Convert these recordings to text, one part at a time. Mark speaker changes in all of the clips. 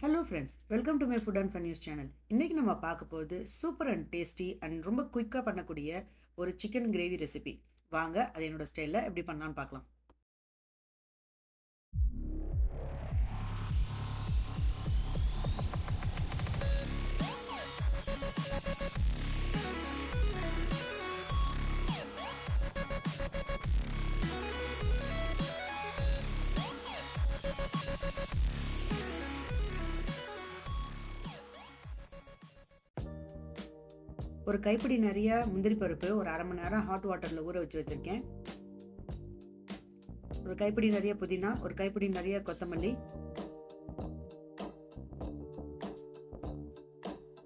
Speaker 1: Hello friends, welcome to my foot and fun news channel. இன்றைக்கி நம்ம பார்க்க போகுது சூப்பர் அண்ட் டேஸ்டி அண்ட் ரொம்ப குயிக்காக பண்ணக்கூடிய ஒரு சிக்கன் கிரேவி ரெசிபி. வாங்க அது என்னோட ஸ்டைலில் எப்படி பண்ணலான்னு பார்க்கலாம். ஒரு கைப்பிடி நிறைய முந்திரி பருப்பு ஒரு அரை மணி நேரம் ஹாட் வாட்டரில் ஊற வச்சு வச்சுருக்கேன். ஒரு கைப்பிடி நிறைய புதினா, ஒரு கைப்பிடி நிறைய கொத்தமல்லி,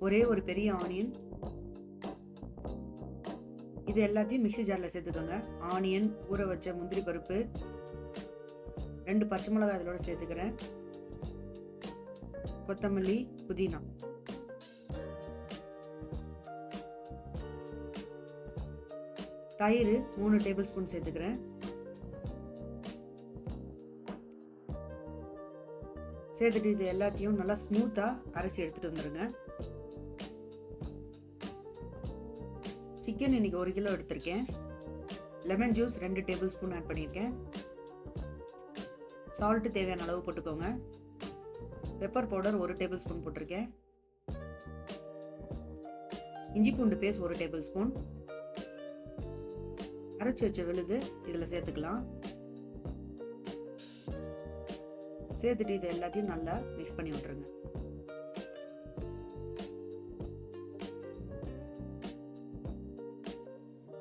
Speaker 1: ஒரே ஒரு பெரிய ஆனியன். இது எல்லாத்தையும் மிக்ஸி ஜாரில் சேர்த்துக்கோங்க. ஆனியன், ஊற வச்ச முந்திரி பருப்பு, 2 பச்சை மிளகாய் இதோட சேர்த்துக்கிறேன், கொத்தமல்லி, புதினா, தயிர் 3 டேபிள் ஸ்பூன் சேர்த்துக்கிறேன். சேர்த்துட்டு இது எல்லாத்தையும் நல்லா ஸ்மூத்தாக அரைச்சி எடுத்துகிட்டு வந்துடுங்க. சிக்கன் இன்னைக்கு 1 கிலோ எடுத்திருக்கேன். Lemon juice 2 tablespoon add பண்ணியிருக்கேன். சால்ட்டு தேவையான அளவு போட்டுக்கோங்க. பெப்பர் பவுடர் 1 டேபிள் ஸ்பூன் போட்டிருக்கேன். இஞ்சி பூண்டு பேஸ்ட் 1 டேபிள் ஸ்பூன். அரைச்சி வச்ச விழுது இதில் சேர்த்துக்கலாம். சேர்த்துட்டு இது எல்லாத்தையும் நல்லா மிக்ஸ் பண்ணி விட்டுருங்க.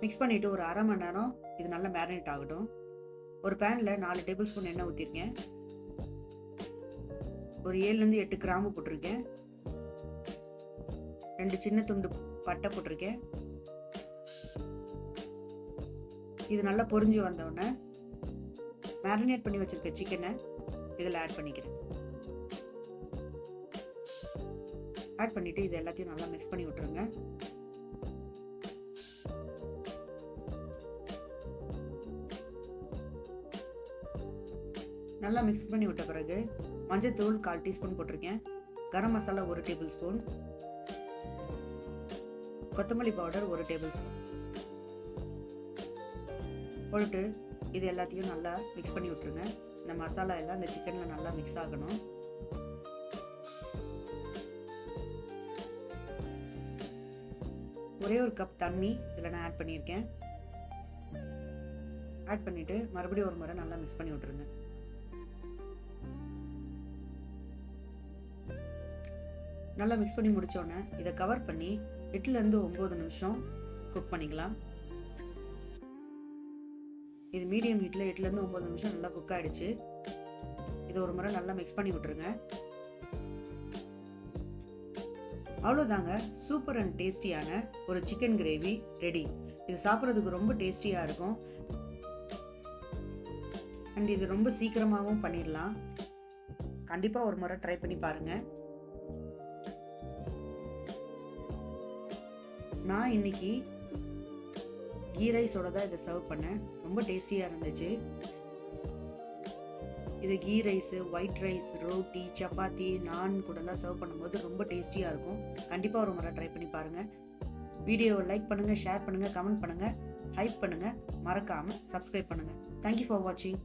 Speaker 1: மிக்ஸ் பண்ணிவிட்டு ஒரு அரை மணி நேரம் இது நல்லா மேரினேட் ஆகட்டும். ஒரு பேனில் 4 டேபிள் ஸ்பூன் எண்ணெய் ஊற்றிருக்கேன். ஒரு 7லேருந்து 8 கிராம்பு போட்டிருக்கேன். 2 சின்ன துண்டு பட்டை போட்டிருக்கேன். இது நல்லா பொரிஞ்சு வந்தோடனே மேரினேட் பண்ணி வச்சிருக்க சிக்கனை இதில் ஆட் பண்ணிக்கிறேன். ஆட் பண்ணிவிட்டு இது எல்லாத்தையும் நல்லா மிக்ஸ் பண்ணி விட்டுருங்க. நல்லா மிக்ஸ் பண்ணி விட்ட பிறகு மஞ்சள்தூள் 1/4 டீஸ்பூன் போட்டிருக்கேன். கரம் மசாலா 1 டேபிள் ஸ்பூன், கொத்தமல்லி பவுடர் 1 டேபிள் ஸ்பூன் போட்டு இது எல்லாத்தையும் நல்லா மிக்ஸ் பண்ணி விட்டுருங்க. இந்த மசாலா எல்லாம் இந்த சிக்கனில் நல்லா மிக்ஸ் ஆகணும். ஒரே ஒரு கப் தண்ணி இதில் நான் ஆட் பண்ணியிருக்கேன். ஆட் பண்ணிவிட்டு மறுபடியும் ஒரு முறை நல்லா மிக்ஸ் பண்ணி விட்டுருங்க. நல்லா மிக்ஸ் பண்ணி முடித்தோடனே இதை கவர் பண்ணி 8லேருந்து 9 நிமிஷம் குக் பண்ணிக்கலாம். இது மீடியம் ஹீட்டில் 8லேருந்து 9 நிமிஷம் நல்லா குக் ஆகிடுச்சு. இது ஒரு முறை நல்லா மிக்ஸ் பண்ணி விட்டுருங்க. அவ்வளோதாங்க, சூப்பர் அண்ட் டேஸ்டியான ஒரு சிக்கன் கிரேவி ரெடி. இது சாப்பிட்றதுக்கு ரொம்ப டேஸ்டியாக இருக்கும் அண்ட் இது ரொம்ப சீக்கிரமாகவும் பண்ணிடலாம். கண்டிப்பாக ஒரு முறை ட்ரை பண்ணி பாருங்கள். நான் இன்னைக்கு கீ ரைஸோட தான் இதை சர்வ் பண்ணேன். ரொம்ப டேஸ்டியாக இருந்துச்சு. இது ghee rice, white rice, roti, chapati, naan கூடலாம் சர்வ் பண்ணும்போது ரொம்ப டேஸ்டியாக இருக்கும். கண்டிப்பாக ஒரு முறை ட்ரை பண்ணி பாருங்கள். வீடியோவை லைக் பண்ணுங்கள், ஷேர் பண்ணுங்கள், கமெண்ட் பண்ணுங்கள், ஹைப் பண்ணுங்கள், மறக்காமல் சப்ஸ்கிரைப் பண்ணுங்கள். தேங்க்யூ ஃபார் வாட்சிங்.